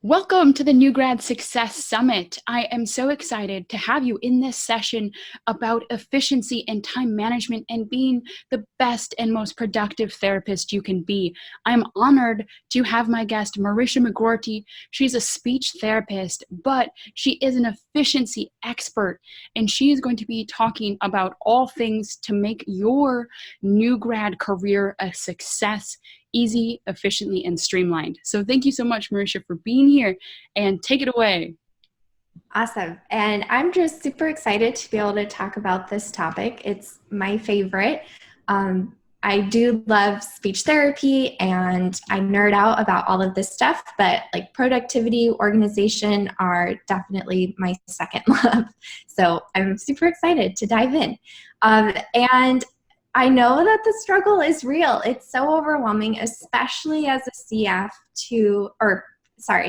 Welcome to the new Grad Success Summit. I am so excited to have you in this session about efficiency and time management and being the best and most productive therapist you can be. I'm honored to have my guest, Marisha McGorty. She's a speech therapist, but she is an efficiency expert, and she is going to be talking about all things to make your new grad career a success, easy, efficiently, and streamlined. So thank you so much, Marisha, for being here, and take it away. Awesome. And I'm just super excited to be able to talk about this topic. It's my favorite. I do love speech therapy and I nerd out about all of this stuff, but like productivity, organization are definitely my second love. So I'm super excited to dive in. And I know that the struggle is real. It's so overwhelming, especially as a CF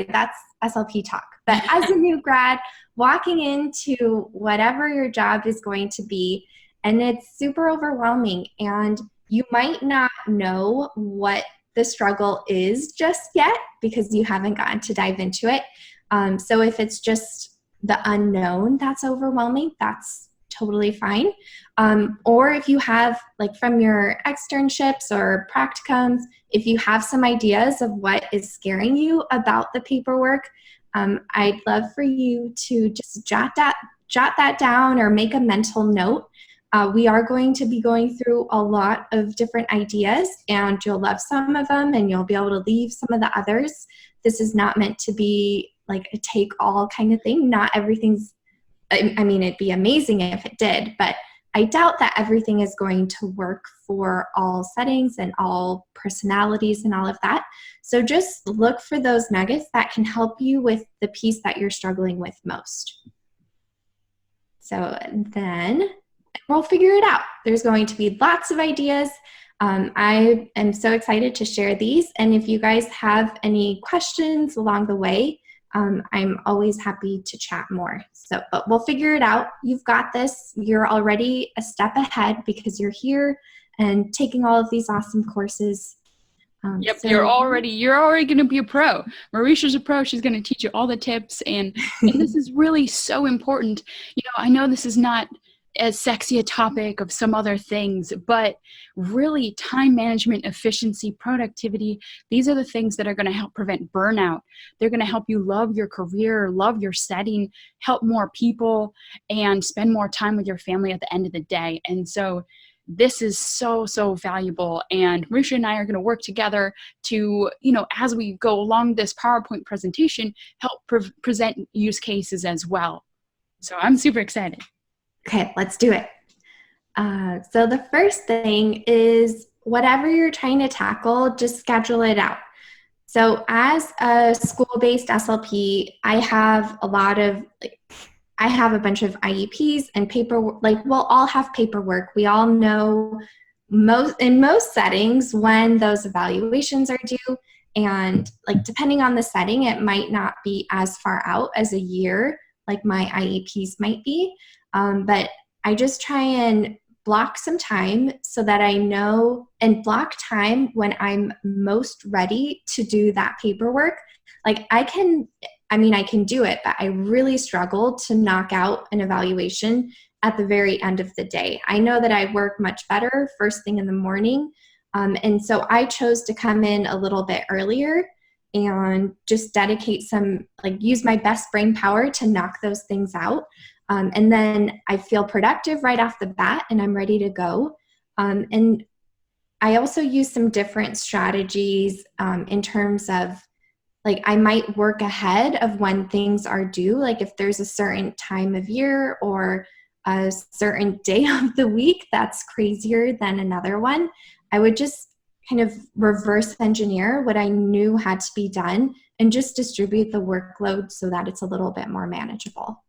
that's SLP talk. But as a new grad, walking into whatever your job is going to be, and it's super overwhelming, and you might not know what the struggle is just yet because you haven't gotten to dive into it. So if it's just the unknown that's overwhelming, that's totally fine. Or if you have, like from your externships or practicums, if you have some ideas of what is scaring you about the paperwork, I'd love for you to just jot that down or make a mental note. We are going to be going through a lot of different ideas, and you'll love some of them and you'll be able to leave some of the others. This is not meant to be like a take-all kind of thing. Not everything's I mean, it'd be amazing if it did, but I doubt that everything is going to work for all settings and all personalities and all of that. So just look for those nuggets that can help you with the piece that you're struggling with most. So then we'll figure it out. There's going to be lots of ideas. I am so excited to share these. And if you guys have any questions along the way, I'm always happy to chat more. But we'll figure it out. You've got this. You're already a step ahead because you're here and taking all of these awesome courses. You're already going to be a pro. Marisha's a pro. She's going to teach you all the tips, and this is really so important. I know this is not as sexy a topic of some other things, but really time management, efficiency, productivity, these are the things that are going to help prevent burnout. They're going to help you love your career, love your setting, help more people, and spend more time with your family at the end of the day. And so this is so, so valuable. And Marisha and I are going to work together to, as we go along this PowerPoint presentation, help present use cases as well. So I'm super excited. Okay, let's do it. So the first thing is whatever you're trying to tackle, just schedule it out. So as a school-based SLP, I have a bunch of IEPs and paperwork. We'll all have paperwork. We all know in most settings when those evaluations are due. And depending on the setting, it might not be as far out as a year like my IEPs might be. But I just try and block some time so that I know, and block time when I'm most ready to do that paperwork. I can do it, but I really struggle to knock out an evaluation at the very end of the day. I know that I work much better first thing in the morning. And so I chose to come in a little bit earlier and just dedicate use my best brain power to knock those things out. And then I feel productive right off the bat and I'm ready to go. And I also use some different strategies in terms of I might work ahead of when things are due. If there's a certain time of year or a certain day of the week that's crazier than another one, I would just kind of reverse engineer what I knew had to be done and just distribute the workload so that it's a little bit more manageable.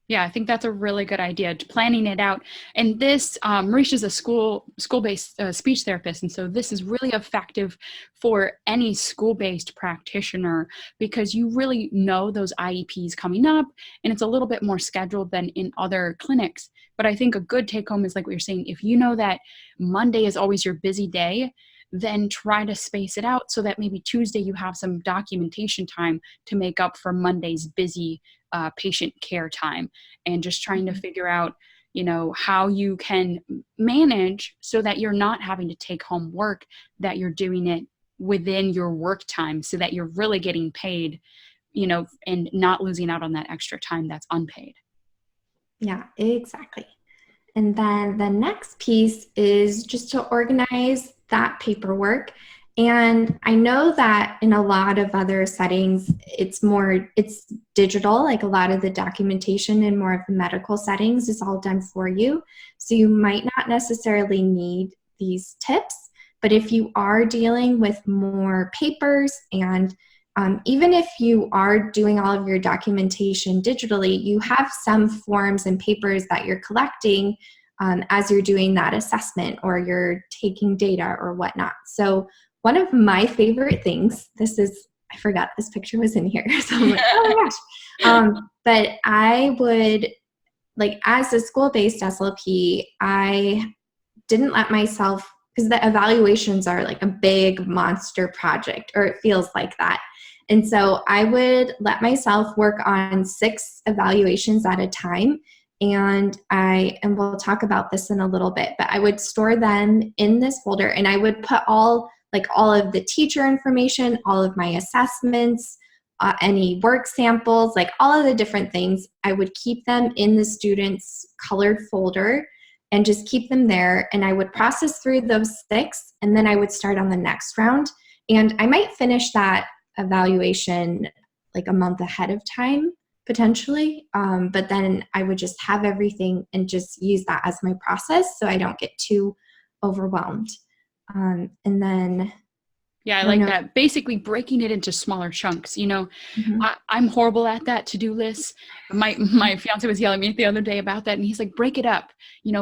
Yeah, I think that's a really good idea, planning it out. And this, Marisha's a school-based speech therapist, and so this is really effective for any school-based practitioner because you really know those IEPs coming up, and it's a little bit more scheduled than in other clinics. But I think a good take-home is like what you're saying, if you know that Monday is always your busy day, then try to space it out so that maybe Tuesday you have some documentation time to make up for Monday's busy patient care time, and just trying to figure out, how you can manage so that you're not having to take home work, that you're doing it within your work time so that you're really getting paid, and not losing out on that extra time that's unpaid. Yeah, exactly. And then the next piece is just to organize that paperwork. And I know that in a lot of other settings, it's digital, like a lot of the documentation in more of the medical settings is all done for you. So you might not necessarily need these tips, but if you are dealing with more papers, and even if you are doing all of your documentation digitally, you have some forms and papers that you're collecting as you're doing that assessment, or you're taking data or whatnot. So one of my favorite things, I forgot this picture was in here. So I'm like, oh my gosh. But I would, as a school-based SLP, I didn't let myself, because the evaluations are like a big monster project, or it feels like that. And so I would let myself work on 6 evaluations at a time. And we'll talk about this in a little bit, but I would store them in this folder, and I would put all of the teacher information, all of my assessments, any work samples, all of the different things. I would keep them in the student's colored folder and just keep them there. And I would process through those 6, and then I would start on the next round. And I might finish that evaluation a month ahead of time, potentially. But then I would just have everything and just use that as my process so I don't get too overwhelmed. And then yeah, I like that. Basically breaking it into smaller chunks. I'm horrible at that, to-do lists. My fiance was yelling at me the other day about that, and he's like, break it up.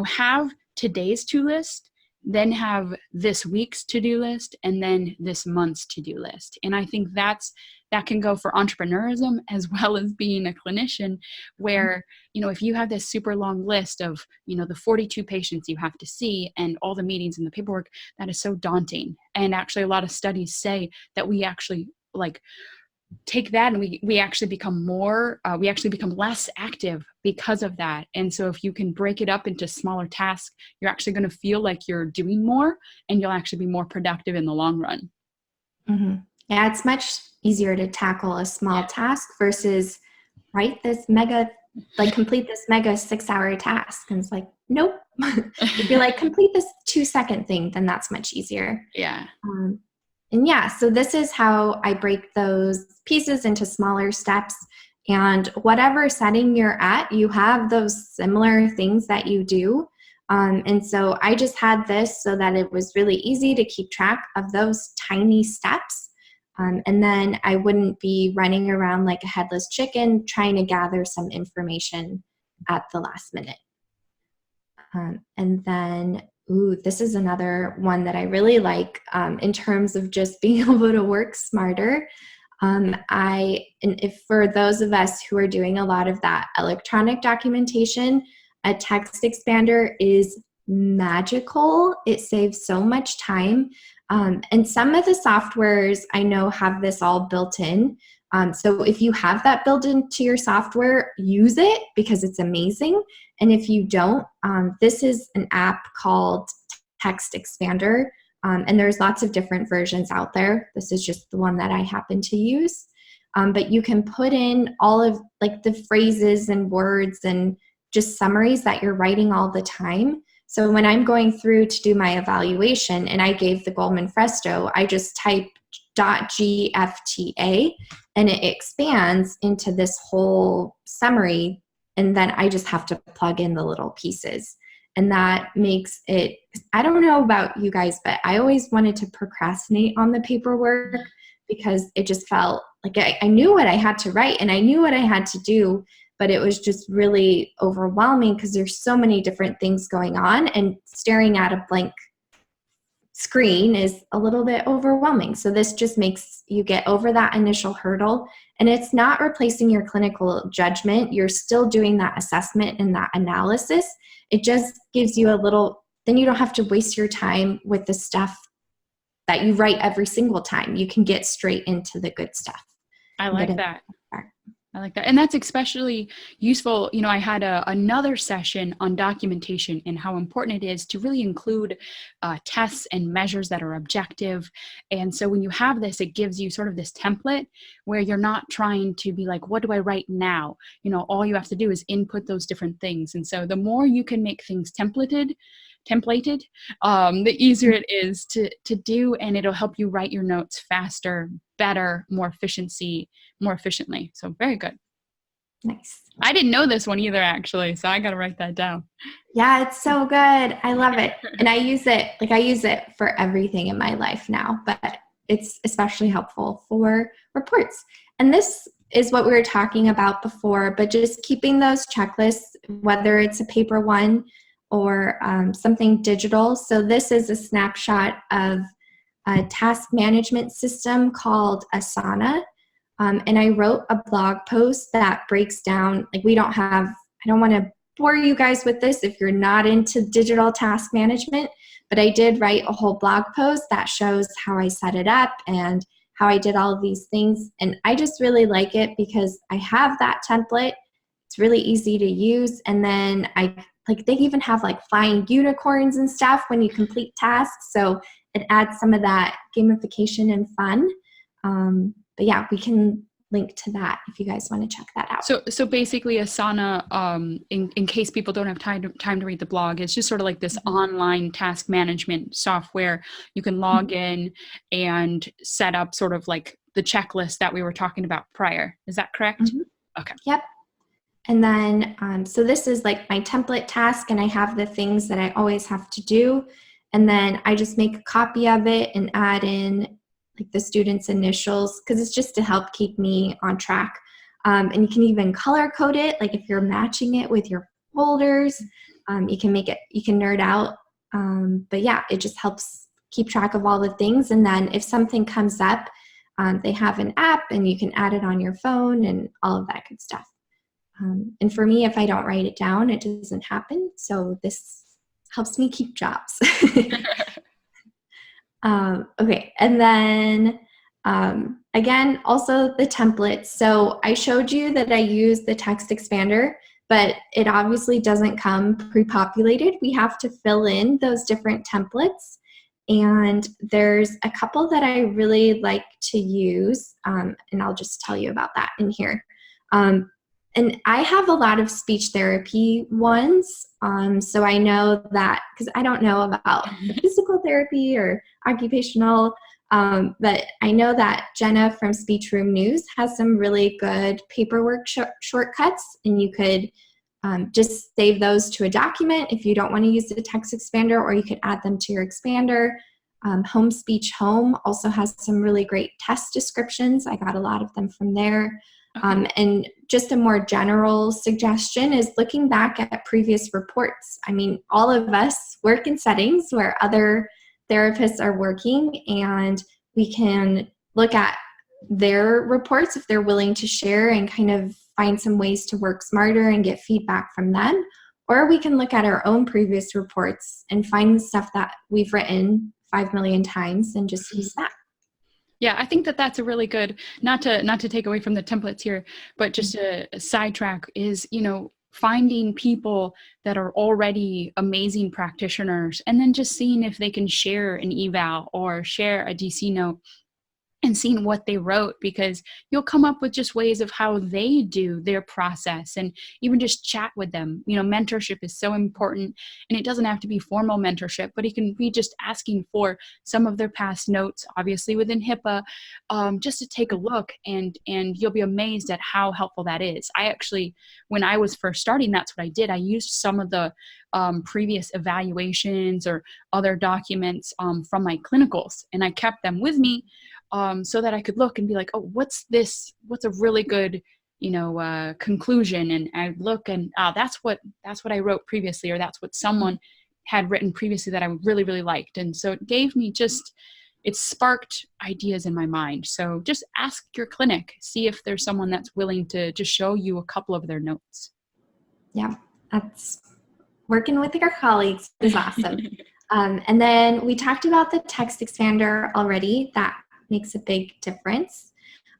Have today's to-do list, then have this week's to-do list, and then this month's to-do list. And I think that can go for entrepreneurism as well as being a clinician, where, if you have this super long list of, the 42 patients you have to see and all the meetings and the paperwork, that is so daunting. And actually a lot of studies say that we actually take that and we actually become less active because of that. And so if you can break it up into smaller tasks, you're actually going to feel like you're doing more, and you'll actually be more productive in the long run. Mm-hmm. Yeah, it's much easier to tackle a small task versus complete this mega 6-hour task. And it's like, nope. If you're complete this 2-second thing, then that's much easier. Yeah. And yeah, so this is how I break those pieces into smaller steps. And whatever setting you're at, you have those similar things that you do. And so I just had this so that it was really easy to keep track of those tiny steps. And then I wouldn't be running around like a headless chicken trying to gather some information at the last minute. And then, this is another one that I really like in terms of just being able to work smarter. If for those of us who are doing a lot of that electronic documentation, a text expander is magical. It saves so much time. And some of the softwares I know have this all built in. So if you have that built into your software, use it because it's amazing. And if you don't, this is an app called Text Expander. And there's lots of different versions out there. This is just the one that I happen to use. But you can put in all of the phrases and words and just summaries that you're writing all the time. So when I'm going through to do my evaluation and I gave the Goldman Fresto, I just type .gfta and it expands into this whole summary, and then I just have to plug in the little pieces. And that makes it, I don't know about you guys, but I always wanted to procrastinate on the paperwork because it just felt like I knew what I had to write and I knew what I had to do, but it was just really overwhelming because there's so many different things going on, and staring at a blank screen is a little bit overwhelming. So this just makes you get over that initial hurdle, and it's not replacing your clinical judgment. You're still doing that assessment and that analysis. It just gives you a little, then you don't have to waste your time with the stuff that you write every single time. You can get straight into the good stuff. I like that. I like that. And that's especially useful. You know, I had another session on documentation and how important it is to really include tests and measures that are objective. And so when you have this, it gives you sort of this template where you're not trying to be like, what do I write now? You know, all you have to do is input those different things. And so the more you can make things templated, the easier it is to do, and it'll help you write your notes faster, better, more efficiently. So very good. Nice. I didn't know this one either, actually, so I got to write that down. Yeah, it's so good. I love it. And I use it for everything in my life now, but it's especially helpful for reports. And this is what we were talking about before, but just keeping those checklists, whether it's a paper one or something digital. So this is a snapshot of a task management system called Asana. And I wrote a blog post that breaks down, like I don't want to bore you guys with this if you're not into digital task management, but I did write a whole blog post that shows how I set it up and how I did all of these things. And I just really like it because I have that template. It's really easy to use. And then they even have like flying unicorns and stuff when you complete tasks. So it adds some of that gamification and fun. But yeah, we can link to that if you guys want to check that out. So basically Asana, in case people don't have time to read the blog, it's just sort of like this online task management software. You can log in and set up sort of like the checklist that we were talking about prior. Is that correct? Mm-hmm. Okay. Yep. And then, so this is like my template task, and I have the things that I always have to do. And then I just make a copy of it and add in like the student's initials, because it's just to help keep me on track. And you can even color code it, like if you're matching it with your folders, you can nerd out. But yeah, it just helps keep track of all the things. And then if something comes up, they have an app and you can add it on your phone and all of that good stuff. And for me, if I don't write it down, it doesn't happen. So this helps me keep jobs. Okay. And then, again, also the templates. So I showed you that I use the text expander, but it obviously doesn't come pre-populated. We have to fill in those different templates. And there's a couple that I really like to use, and I'll just tell you about that in here. And I have a lot of speech therapy ones, so I know that, because I don't know about the physical therapy or occupational, but I know that Jenna from Speech Room News has some really good paperwork shortcuts, and you could just save those to a document if you don't want to use the text expander, or you could add them to your expander. Home Speech Home also has some really great test descriptions. I got a lot of them from there. And just a more general suggestion is looking back at previous reports. I mean, all of us work in settings where other therapists are working, and we can look at their reports if they're willing to share and kind of find some ways to work smarter and get feedback from them. Or we can look at our own previous reports and find the stuff that we've written 5 million times and just use that. Yeah, I think that that's a really good, not to take away from the templates here, but just a sidetrack is, finding people that are already amazing practitioners and then just seeing if they can share an eval or share a DC note and seeing what they wrote, because you'll come up with just ways of how they do their process, and even just chat with them. Mentorship is so important, and it doesn't have to be formal mentorship, but it can be just asking for some of their past notes, obviously within HIPAA, just to take a look, and you'll be amazed at how helpful that is. I actually, when I was first starting, that's what I did. I used some of the previous evaluations or other documents from my clinicals, and I kept them with me so that I could look and be like, oh, what's this? What's a really good, conclusion? And I look and that's what I wrote previously, or that's what someone had written previously that I really, really liked. And so it gave me it sparked ideas in my mind. So just ask your clinic, see if there's someone that's willing to just show you a couple of their notes. Yeah, that's working with your colleagues is awesome. And then we talked about the text expander already. That makes a big difference.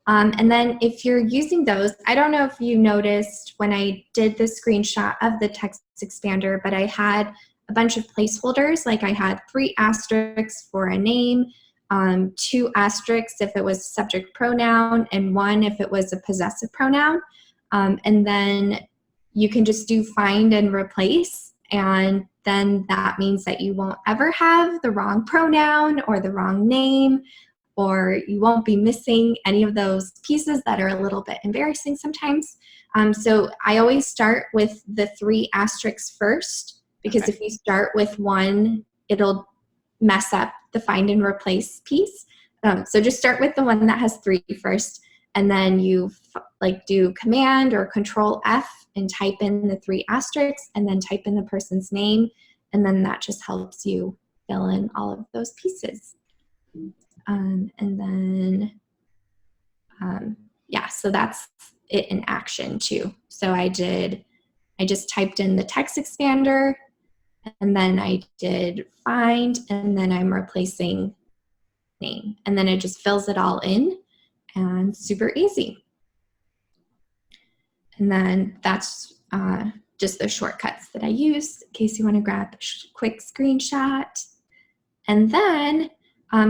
And then if you're using those, I don't know if you noticed when I did the screenshot of the text expander, but I had a bunch of placeholders. Like I had 3 asterisks for a name, 2 asterisks if it was subject pronoun, and 1 if it was a possessive pronoun. And then you can just do find and replace, and then that means that you won't ever have the wrong pronoun or the wrong name, or you won't be missing any of those pieces that are a little bit embarrassing sometimes. So I always start with the 3 asterisks first, because Okay. if you start with 1, it'll mess up the find and replace piece. So just start with the one that has 3 first, and then you do Command or Control F and type in the 3 asterisks, and then type in the person's name, and then that just helps you fill in all of those pieces. And then, yeah, so that's it in action too. So I just typed in the text expander, and then I did find, and then I'm replacing name, and then it just fills it all in, and super easy. And then that's just the shortcuts that I use in case you want to grab a quick screenshot. And then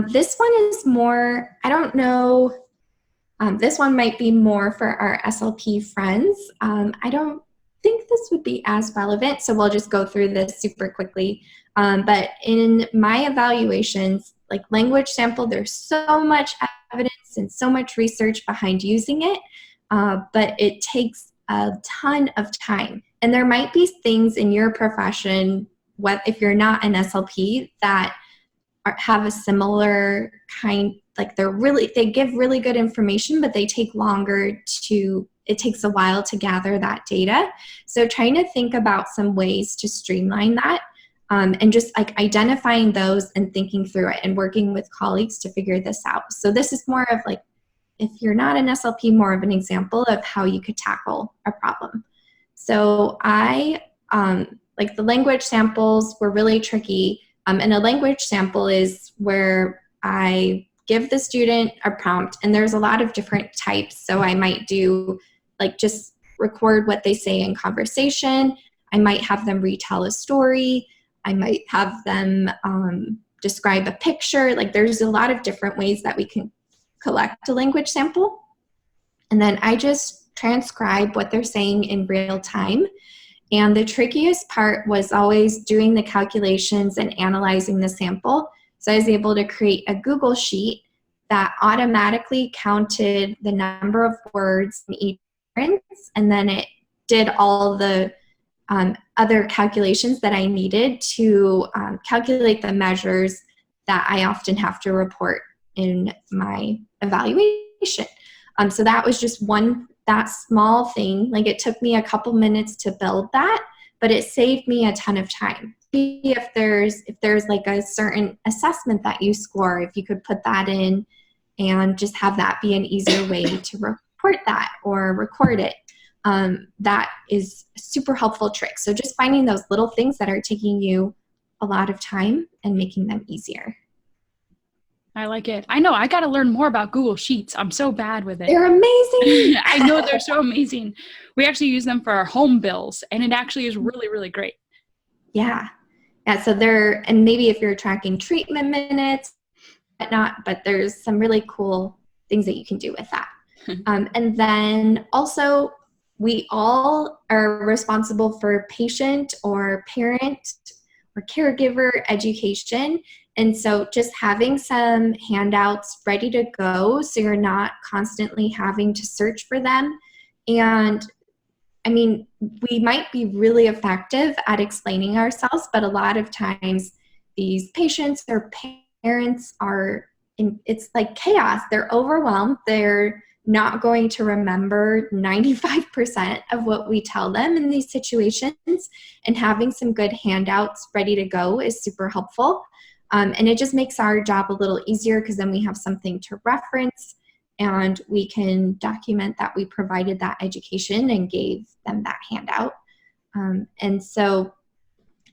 this one is more, I don't know, this one might be more for our SLP friends. I don't think this would be as relevant, so we'll just go through this super quickly. But in my evaluations, like language sample, there's so much evidence and so much research behind using it, but it takes a ton of time. And there might be things in your profession, if you're not an SLP, that have a similar kind, like they give really good information, but they take longer it takes a while to gather that data. So trying to think about some ways to streamline that, and just like identifying those and thinking through it and working with colleagues to figure this out. So this is more of like, if you're not an SLP, more of an example of how you could tackle a problem. So I, like the language samples were really tricky. And a language sample is where I give the student a prompt, and there's a lot of different types. So I might do like just record what they say in conversation. I might have them retell a story. I might have them describe a picture. Like there's a lot of different ways that we can collect a language sample. And then I just transcribe what they're saying in real time. And the trickiest part was always doing the calculations and analyzing the sample. So I was able to create a Google sheet that automatically counted the number of words in each sentence, and then it did all the other calculations that I needed to calculate the measures that I often have to report in my evaluation. So that was just that small thing. Like it took me a couple minutes to build that, but it saved me a ton of time. If there's like a certain assessment that you score, if you could put that in and just have that be an easier way to report that or record it, that is a super helpful trick. So just finding those little things that are taking you a lot of time and making them easier. I like it. I know I got to learn more about Google Sheets. I'm so bad with it. They're amazing. I know they're so amazing. We actually use them for our home bills, and it actually is really, really great. Yeah. Yeah. So and maybe if you're tracking treatment minutes, whatnot, but there's some really cool things that you can do with that. And then also, we all are responsible for patient or parent or caregiver education. And so just having some handouts ready to go so you're not constantly having to search for them. And I mean, we might be really effective at explaining ourselves, but a lot of times these patients or parents it's like chaos. They're overwhelmed. They're not going to remember 95% of what we tell them in these situations, and having some good handouts ready to go is super helpful. And it just makes our job a little easier because then we have something to reference and we can document that we provided that education and gave them that handout. And so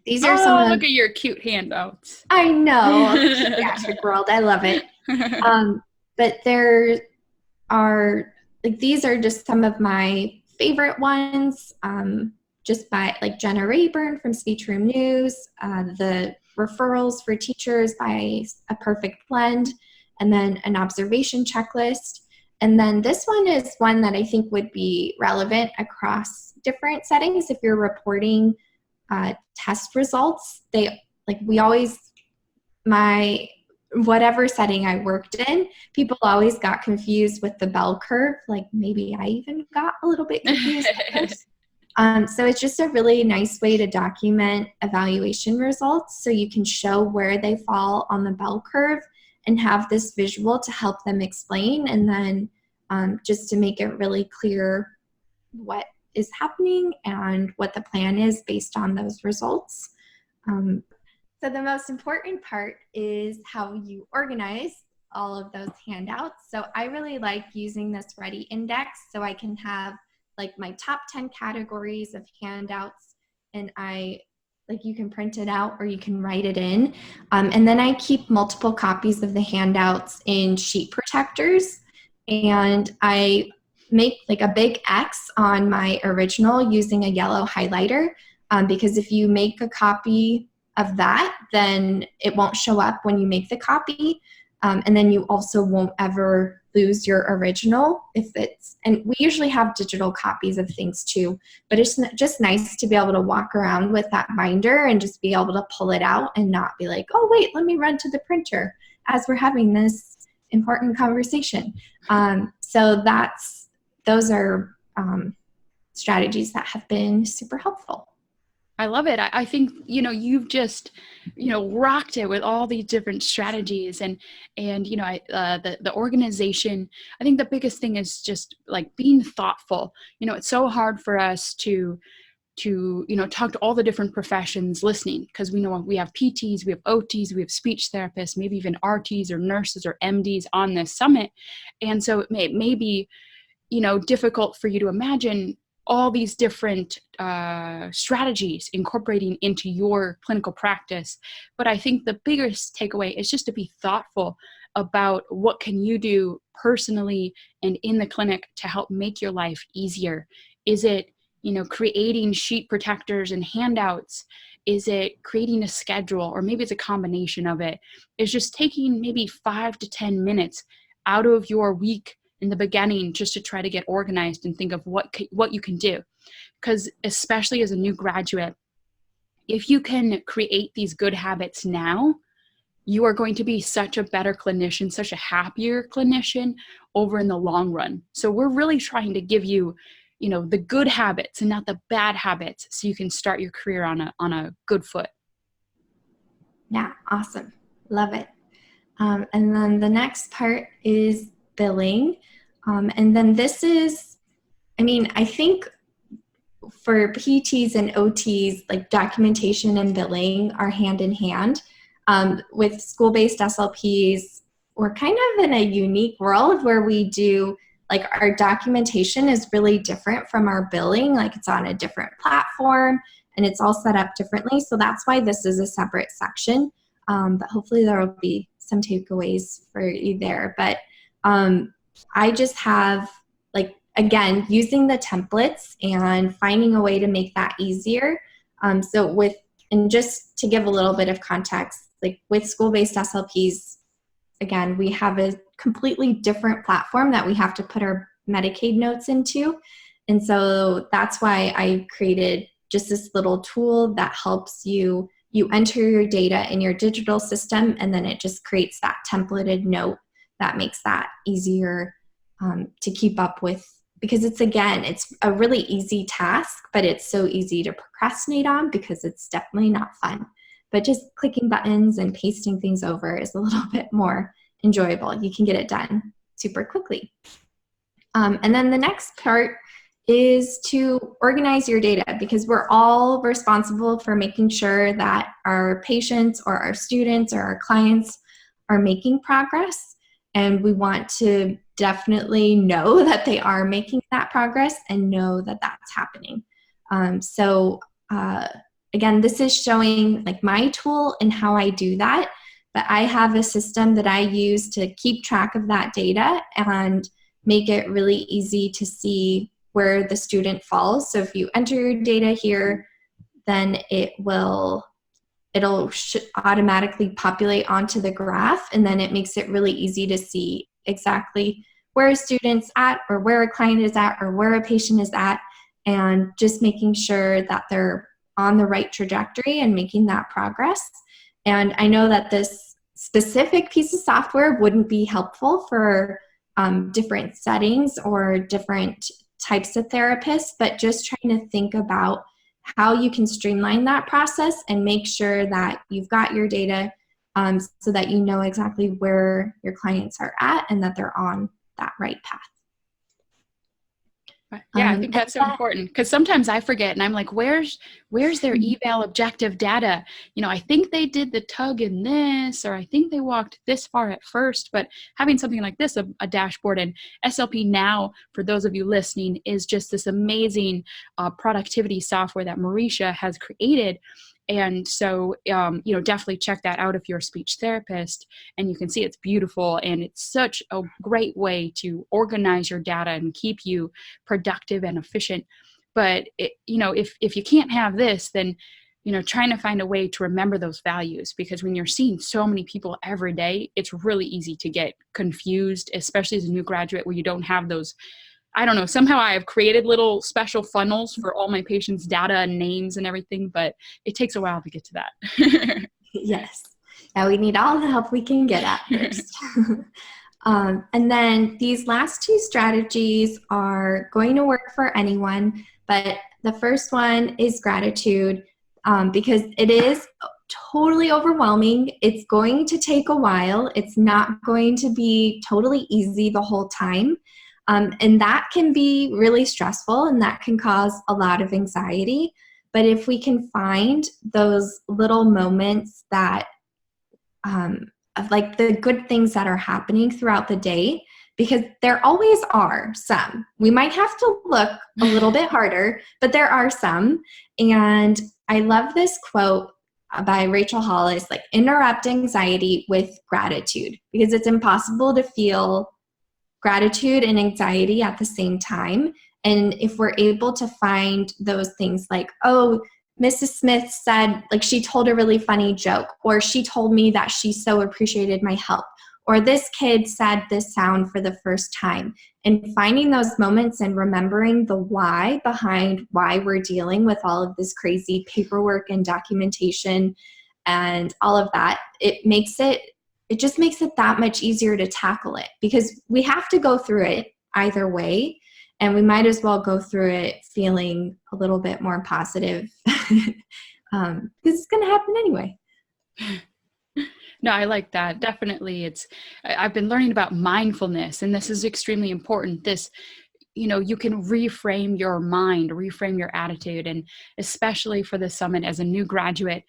These are some Oh, of, look at your cute handouts. I know, pediatric world. I love it. But there are, like, these are just some of my favorite ones, just by like Jenna Rayburn from Speech Room News, the referrals for teachers by A Perfect Blend, and then an observation checklist. And then this one is one that I think would be relevant across different settings. If you're reporting test results, we always, whatever setting I worked in, people always got confused with the bell curve. Like maybe I even got a little bit confused with this. So it's just a really nice way to document evaluation results so you can show where they fall on the bell curve and have this visual to help them explain, and then just to make it really clear what is happening and what the plan is based on those results. So the most important part is how you organize all of those handouts. So I really like using this Ready Index so I can have like my top 10 categories of handouts, and you can print it out or you can write it in. And then I keep multiple copies of the handouts in sheet protectors, and I make like a big X on my original using a yellow highlighter, because if you make a copy of that, then it won't show up when you make the copy. And then you also won't ever lose your original and we usually have digital copies of things too, but it's just nice to be able to walk around with that binder and just be able to pull it out and not be like, oh wait, let me run to the printer as we're having this important conversation. So those are strategies that have been super helpful. I love it. I think, you've just, rocked it with all these different strategies and the organization. I think the biggest thing is just like being thoughtful. It's so hard for us to talk to all the different professions listening, because we know we have PTs, we have OTs, we have speech therapists, maybe even RTs or nurses or MDs on this summit. And so it may be, difficult for you to imagine all these different strategies incorporating into your clinical practice. But I think the biggest takeaway is just to be thoughtful about what can you do personally and in the clinic to help make your life easier. Is it, creating sheet protectors and handouts? Is it creating a schedule? Or maybe it's a combination of it. It's just taking maybe 5 to 10 minutes out of your week in the beginning just to try to get organized and think of what you can do. Because especially as a new graduate, if you can create these good habits now, you are going to be such a better clinician, such a happier clinician over in the long run. So we're really trying to give you, the good habits and not the bad habits, so you can start your career on a good foot. Yeah, awesome. Love it. And then the next part is billing. And then this is, I think for PTs and OTs, like documentation and billing are hand in hand. With school-based SLPs, we're kind of in a unique world where we do, like, our documentation is really different from our billing. Like, it's on a different platform and it's all set up differently. So that's why this is a separate section. But hopefully there will be some takeaways for you there. But I just have, again, using the templates and finding a way to make that easier. And just to give a little bit of context, like with school-based SLPs, again, we have a completely different platform that we have to put our Medicaid notes into. And so that's why I created just this little tool that helps you enter your data in your digital system, and then it just creates that templated note that makes that easier to keep up with, because it's a really easy task, but it's so easy to procrastinate on because it's definitely not fun. But just clicking buttons and pasting things over is a little bit more enjoyable. You can get it done super quickly. And then the next part is to organize your data, because we're all responsible for making sure that our patients or our students or our clients are making progress. And we want to definitely know that they are making that progress and know that that's happening. again, this is showing like my tool and how I do that. But I have a system that I use to keep track of that data and make it really easy to see where the student falls. So if you enter your data here, then it'll automatically populate onto the graph, and then it makes it really easy to see exactly where a student's at, or where a client is at, or where a patient is at, and just making sure that they're on the right trajectory and making that progress. And I know that this specific piece of software wouldn't be helpful for different settings or different types of therapists, but just trying to think about how you can streamline that process and make sure that you've got your data so that you know exactly where your clients are at and that they're on that right path. Yeah, I think that's so important, because sometimes I forget and I'm like, where's their eval objective data? I think they did the tug in this, or I think they walked this far at first, but having something like this, a dashboard, and SLP Now, for those of you listening, is just this amazing productivity software that Marisha has created. And so, definitely check that out if you're a speech therapist, and you can see it's beautiful, and it's such a great way to organize your data and keep you productive and efficient. But if you can't have this, then trying to find a way to remember those values, because when you're seeing so many people every day, it's really easy to get confused, especially as a new graduate where you don't have those. I don't know, somehow I have created little special funnels for all my patients' data and names and everything, but it takes a while to get to that. Yes. Now we need all the help we can get at first. And then these last two strategies are going to work for anyone, but the first one is gratitude, because it is totally overwhelming. It's going to take a while. It's not going to be totally easy the whole time. And that can be really stressful, and that can cause a lot of anxiety. But if we can find those little moments that of like the good things that are happening throughout the day, because there always are some. We might have to look a little bit harder, but there are some. And I love this quote by Rachel Hollis, like, interrupt anxiety with gratitude, because it's impossible to feel gratitude and anxiety at the same time. And if we're able to find those things like, oh, Mrs. Smith said, like, she told a really funny joke, or she told me that she so appreciated my help, or this kid said this sound for the first time, and finding those moments and remembering the why behind why we're dealing with all of this crazy paperwork and documentation and all of that, it just makes it that much easier to tackle it, because we have to go through it either way, and we might as well go through it feeling a little bit more positive, because it's going to happen anyway. No, I like that. Definitely. I've been learning about mindfulness, and this is extremely important. This, you can reframe your mind, reframe your attitude, and especially for the summit as a new graduate,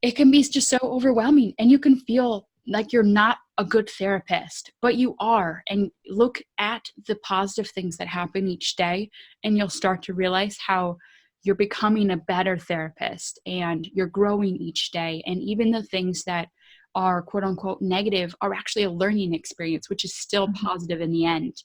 it can be just so overwhelming, and you can feel like you're not a good therapist, but you are. And look at the positive things that happen each day, and you'll start to realize how you're becoming a better therapist, and you're growing each day. And even the things that are quote unquote negative are actually a learning experience, which is still positive in the end.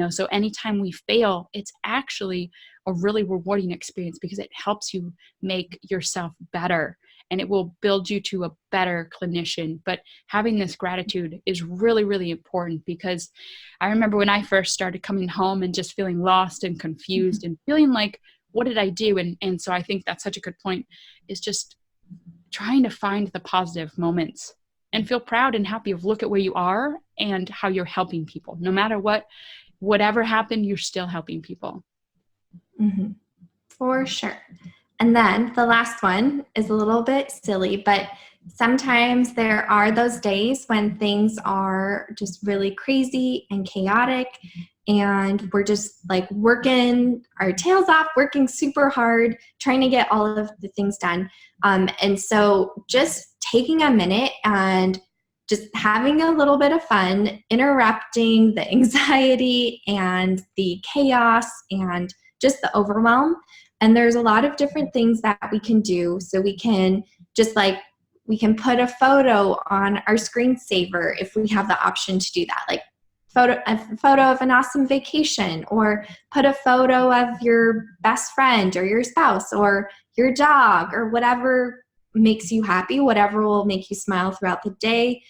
So anytime we fail, it's actually a really rewarding experience, because it helps you make yourself better, and it will build you to a better clinician. But having this gratitude is really, really important, because I remember when I first started coming home and just feeling lost and confused and feeling like, what did I do? And so I think that's such a good point, is just trying to find the positive moments and feel proud and happy of look at where you are and how you're helping people. No matter whatever happened, you're still helping people. Mm-hmm. For sure. And then the last one is a little bit silly, but sometimes there are those days when things are just really crazy and chaotic, and we're just like working our tails off, working super hard, trying to get all of the things done. And so just taking a minute and just having a little bit of fun, interrupting the anxiety and the chaos and just the overwhelm And there's a lot of different things that we can do. So we can we can put a photo on our screensaver if we have the option to do that, like a photo of an awesome vacation, or put a photo of your best friend or your spouse or your dog or whatever makes you happy, whatever will make you smile throughout the day.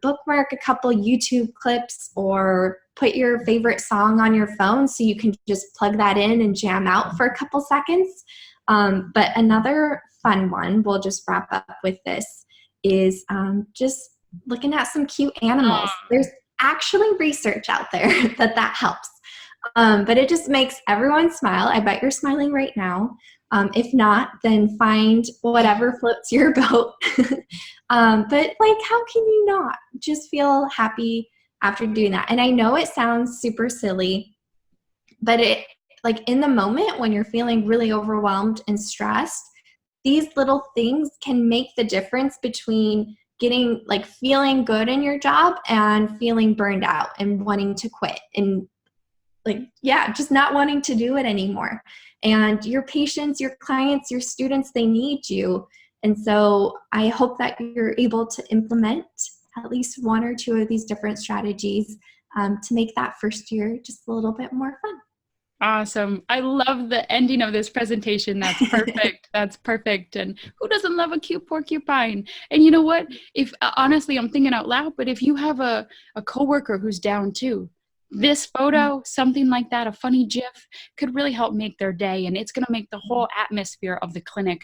Bookmark a couple YouTube clips or put your favorite song on your phone so you can just plug that in and jam out for a couple seconds. But another fun one, we'll just wrap up with this, is just looking at some cute animals. There's actually research out there that helps. But it just makes everyone smile. I bet you're smiling right now. If not, then find whatever floats your boat. But like, how can you not just feel happy after doing that? And I know it sounds super silly, but it, like, in the moment when you're feeling really overwhelmed and stressed, these little things can make the difference between getting, like, feeling good in your job and feeling burned out and wanting to quit and, like, yeah, just not wanting to do it anymore. And your patients, your clients, your students, they need you. And so I hope that you're able to implement at least one or two of these different strategies to make that first year just a little bit more fun. Awesome. I love the ending of this presentation. That's perfect. That's perfect. And who doesn't love a cute porcupine? And you know what? If honestly, I'm thinking out loud, but if you have a coworker who's down too, this photo, something like that, a funny GIF, could really help make their day. And it's going to make the whole atmosphere of the clinic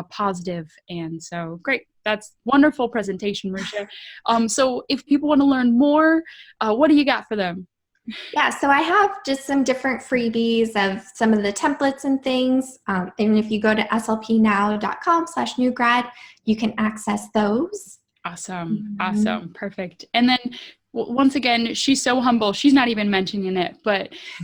positive. And so great. That's wonderful presentation, Marisha. So if people want to learn more, what do you got for them? Yeah, so I have just some different freebies of some of the templates and things. And if you go to slpnow.com/newgrad, you can access those. Awesome. Awesome. Perfect. And then once again, she's so humble. She's not even mentioning it,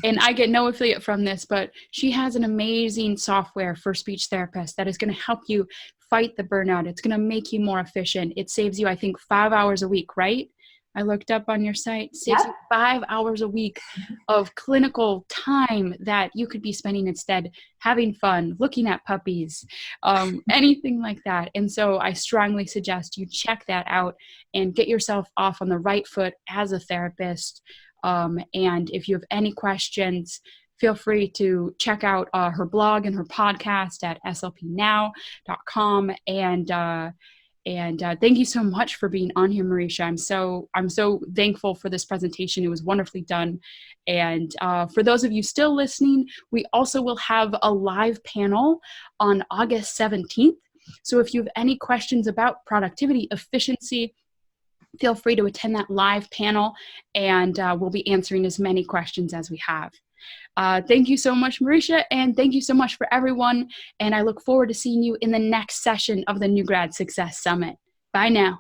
and I get no affiliate from this, but she has an amazing software for speech therapists that is going to help you fight the burnout. It's going to make you more efficient. It saves you, I think, 5 hours a week, right? I looked up on your site, saves you 5 hours a week of clinical time that you could be spending instead having fun, looking at puppies, anything like that. And so I strongly suggest you check that out and get yourself off on the right foot as a therapist. And if you have any questions, feel free to check out her blog and her podcast at slpnow.com. And thank you so much for being on here, Marisha. I'm so thankful for this presentation. It was wonderfully done. And for those of you still listening, we also will have a live panel on August 17th. So if you have any questions about productivity, efficiency, feel free to attend that live panel, and we'll be answering as many questions as we have. Thank you so much, Marisha, and thank you so much for everyone. And I look forward to seeing you in the next session of the New Grad Success Summit. Bye now.